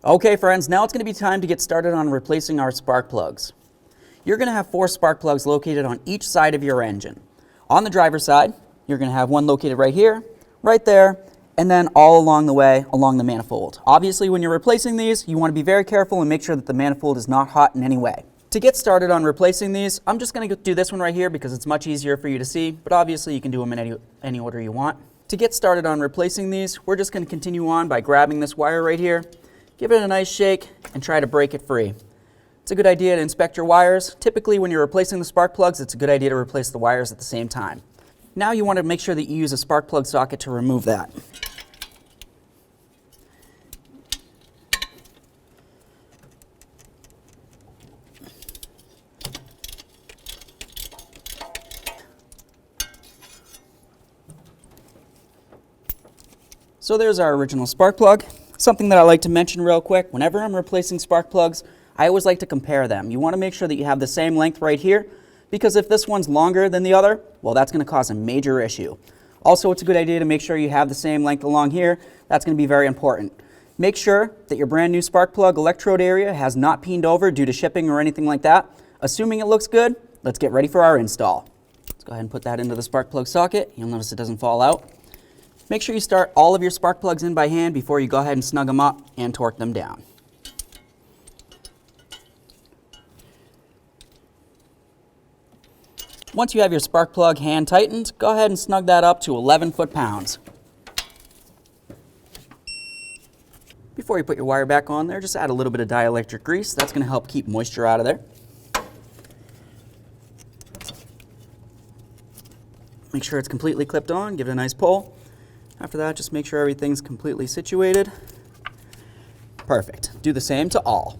Okay friends, now it's going to be time to get started on replacing our spark plugs. You're going to have 4 spark plugs located on each side of your engine. On the driver's side, you're going to have one located right here, right there, and then all along the way along the manifold. Obviously, when you're replacing these, you want to be very careful and make sure that the manifold is not hot in any way. To get started on replacing these, I'm just going to do this one right here because it's much easier for you to see, but obviously you can do them in any order you want. To get started on replacing these, we're just going to continue on by grabbing this wire right here, give it a nice shake, and try to break it free. It's a good idea to inspect your wires. Typically when you're replacing the spark plugs, it's a good idea to replace the wires at the same time. Now you want to make sure that you use a spark plug socket to remove that. So there's our original spark plug. Something that I like to mention real quick, whenever I'm replacing spark plugs, I always like to compare them. You want to make sure that you have the same length right here, because if this one's longer than the other, well, that's going to cause a major issue. Also, it's a good idea to make sure you have the same length along here. That's going to be very important. Make sure that your brand new spark plug electrode area has not peened over due to shipping or anything like that. Assuming it looks good, let's get ready for our install. Let's go ahead and put that into the spark plug socket. You'll notice it doesn't fall out. Make sure you start all of your spark plugs in by hand before you go ahead and snug them up and torque them down. Once you have your spark plug hand tightened, go ahead and snug that up to 11 foot-pounds. Before you put your wire back on there, just add a little bit of dielectric grease. That's going to help keep moisture out of there. Make sure it's completely clipped on, give it a nice pull. After that, just make sure everything's completely situated. Perfect. Do the same to all.